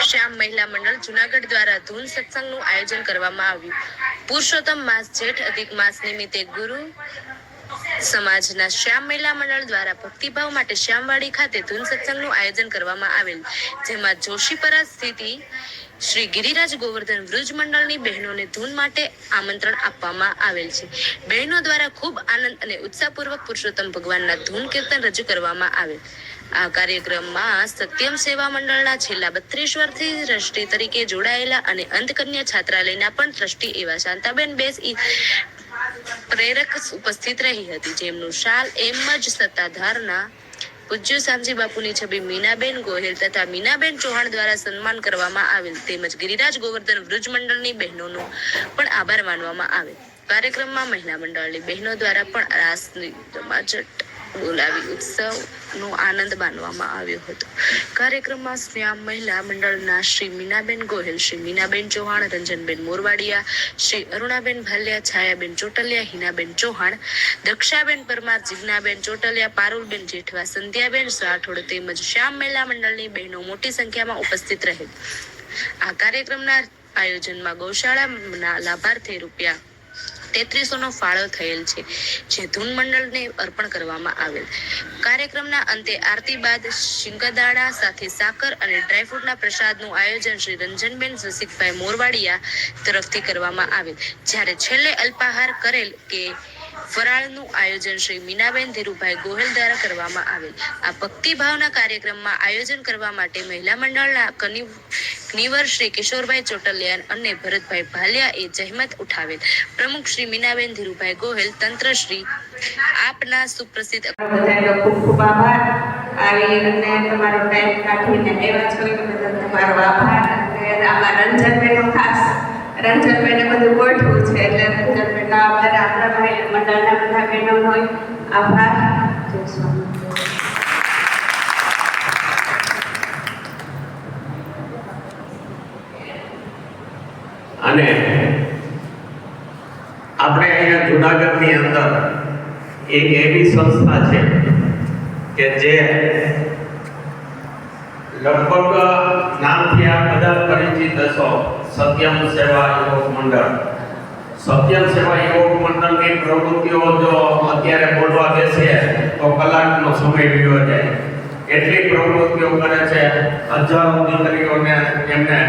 શ્યામ મહિલા મંડળ જુનાગઢ દ્વારા ધૂન સત્સંગનું આયોજન કરવામાં આવ્યું। પુરુષોત્તમ માસ જેઠ અધિક માસ નિમિત્તે ગુરુ સમાજના શ્યામ મહિલા મંડળ દ્વારા ભક્તિભાવ માટે શ્યામવાડી ખાતે ધૂન સત્સંગનું આયોજન કરવામાં આવેલ, જેમાં જોશીપરા સ્થિત શ્રી ગિરિરાજ ગોવર્ધન વૃજ મંડળની બહેનોને ધૂન માટે આમંત્રણ આપવામાં આવેલ છે। બહેનો દ્વારા ખૂબ આનંદ અને ઉત્સાહપૂર્વક પુરુષોત્તમ ભગવાનના ધૂન કીર્તન રજૂ કરવામાં આવેલ। આ કાર્યક્રમમાં સત્યમ સેવા મંડળના છેલ્લા 32 વર્ષથી ટ્રસ્ટી તરીકે જોડાયેલા અને અંતકન્યા છાત્રાલયના પણ ટ્રસ્ટી એવા શાંતાબેન બેસ પ્રેરક ઉપસ્થિત રહી હતી, જેમનું શાલ એમ જ સત્તાધારના પૂજ્ય શામજી બાપુની છબી મીનાબેન ગોહિલ તથા મીનાબેન ચૌહાણ દ્વારા સન્માન કરવામાં આવેલ, તેમજ ગિરિરાજ ગોવર્ધન વૃજ મંડળની બહેનોનો પણ આભાર માનવામાં આવેલ। કાર્યક્રમમાં મહિલા મંડળની બહેનો દ્વારા પણ રાસની રમાજટ બોલાવી ઉત્સવનો આનંદ માનવામાં આવ્યો હતો। કાર્યક્રમમાં શ્યામ મહિલા મંડળના શ્રી મીનાબેન ગોહિલ, શ્રી મીનાબેન ચૌહાણ, રંજનબેન મોરવાડિયા, શ્રી અરુણાબેન ભાલિયા, છાયાબેન ચોટલિયા, હિનાબેન ચૌહાણ, દક્ષાબેન પરમાર, જીજ્ઞાબેન ચોટલિયા, પારુલબેન જેઠવા, સંધ્યાબેન રાઠોડ તેમજ શ્યામ મહિલા મંડળની બહેનો મોટી સંખ્યામાં ઉપસ્થિત રહેલ। આ કાર્યક્રમના આયોજનમાં ગૌશાળાના લાભાર્થે રૂપિયા 3300નો ફાળો થયેલ છે, જે ધૂન મંડળને અર્પણ કરવામાં આવેલ। કાર્યક્રમના અંતે આરતી બાદ શિંગદાણા સાથે સાકર અને ડ્રાયફ્રૂટના પ્રસાદનું આયોજન શ્રી રંજનબેન રસિકભાઈ મોરવાડિયા તરફથી કરવામાં આવેલ, જ્યારે છેલ્લે અલ્પાહાર કરેલ કે ફરાળનું આયોજન શ્રી મીનાબેન ધીરુભાઈ ગોહિલ દ્વારા કરવામાં આવેલ। આ ભક્તિભાવના કાર્યક્રમમાં આયોજન કરવા માટે મહિલા મંડળના કન્વીનર શ્રી કિશોરભાઈ ચોટલિયા અને ભરતભાઈ ભાલિયા એ જહેમત ઉઠાવેલ। પ્રમુખ શ્રી મીનાબેન ધીરુભાઈ ગોહિલ, તંત્ર શ્રી આપના સુપ્રસિદ્ધ બધાનો ખૂબ ખૂબ આભાર। આવી અને તમારો ટાઈમ કાઢીને એવા છો તમારો આભાર। અને આમાં રંજનબેનનો ખાસ રંજનબેને બધું ગોઠવું છે, એટલે રંજનબેનનો આભાર। આપણા ભાઈ મંડળના બધા બહેનોનો આભાર। અને આપણે અહીંયા જુનાગઢની અંદર એક એવી સંસ્થા છે કે જે લગભગ નામથી આ બધા પરિચિત હશો, સત્યમ સેવા યુવક મંડળ। સત્યમ સેવા યુવક મંડળની પ્રવૃત્તિઓ જો અત્યારે બોલવા બેસીએ તો કલાકનો સમય વિયો જાય, એટલી પ્રવૃત્તિઓ કરે છે। હજારો દીકરીઓને એમને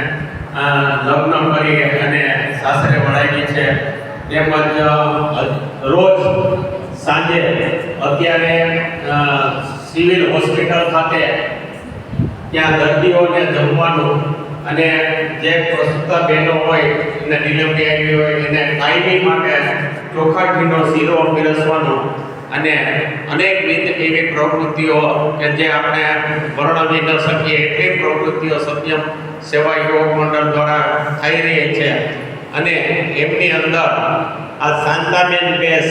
લગ્ન કરી અને સાસરે વળાવી છે, તેમજ રોજ સાંજે અત્યારે સિવિલ હોસ્પિટલ ખાતે ત્યાં દર્દીઓને જમવાનું અને જે પ્રસૂતા બહેનો હોય અને ડિલિવરી આવી હોય એને કાયમી માટે ચોખા ઘીનો શીરો પીરસવાનો અને અનેકવિધ એવી પ્રવૃત્તિઓ કે જે આપણે વર્ણવી ન શકીએ એટલી પ્રવૃત્તિઓ સત્યમ સેવા યુવક મંડળ દ્વારા થઈ રહી છે। અને એમની અંદર આ શાંતાબેન બેસ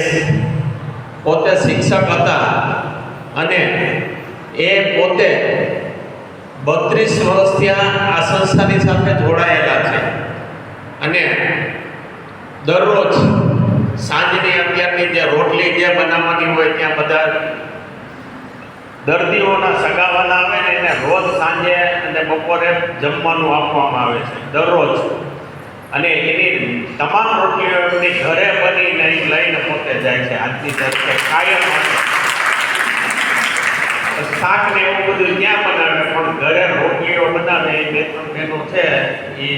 પોતે શિક્ષક હતા અને એ પોતે 32 વર્ષથી આ સંસ્થાની સાથે જોડાયેલા છે અને દરરોજ સાંજની અત્યારની જે રોટલી જે બનાવવાની હોય ત્યાં બધા દર્દીઓના સગાવાના આવે ને એને રોજ સાંજે અને બપોરે જમવાનું આપવામાં આવે છે દરરોજ। અને એની તમામ રોટલીઓ એમની ઘરે બનીને લઈને પોતે જાય છે આજની તરીકે કાયમ માટે। શાક ને એવું બધું ત્યાં બનાવે પણ ઘરે રોટલીઓ બનાવે એ 2-3 બહેનો છે એ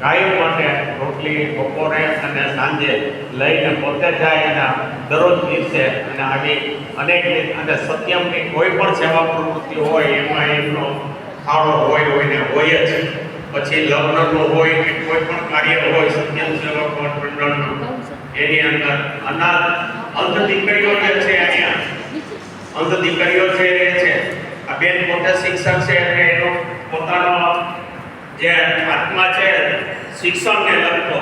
કાયમ માટે રોટલી બપોરે અને સાંજે લઈને પોતે જાય અને દરરોજ દિવસે અને આવી અનેક અને સત્યમની કોઈ પણ સેવા પ્રવૃત્તિ હોય એમાં એમનો ફાળો હોય જ। પછી લગ્નનું હોય કે કોઈ પણ કાર્ય હોય સત્યમ સેવા મંડળનું એની અંદર અંધ દીકરીઓ જે છે અહીંયા અંધ દીકરીઓ છે એ છે આ બેન પોતે શિક્ષક છે એટલે એનો પોતાનો જે આત્મા છે શિક્ષણને લગતો,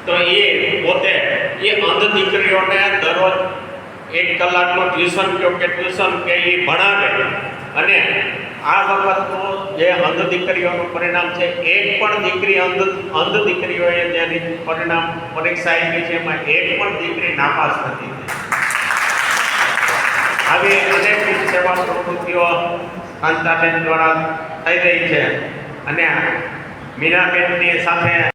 તો એ પોતે એ અંધ દીકરીઓને દરરોજ 1 કલાકનું ટ્યુશન કે એ ભણાવે। અને આ વખતનું જે અંધ દીકરીઓનું પરિણામ છે, એક પણ દીકરી અંધ દીકરીઓએ જે પરિણામ પરીક્ષા આપી છે એમાં એક પણ દીકરી નાપાસ નથી થઈ। આવી અનેક સેવા પ્રવૃત્તિઓ શાંતાબેન દ્વારા થઈ રહી છે અને મીરાબેનની સાથે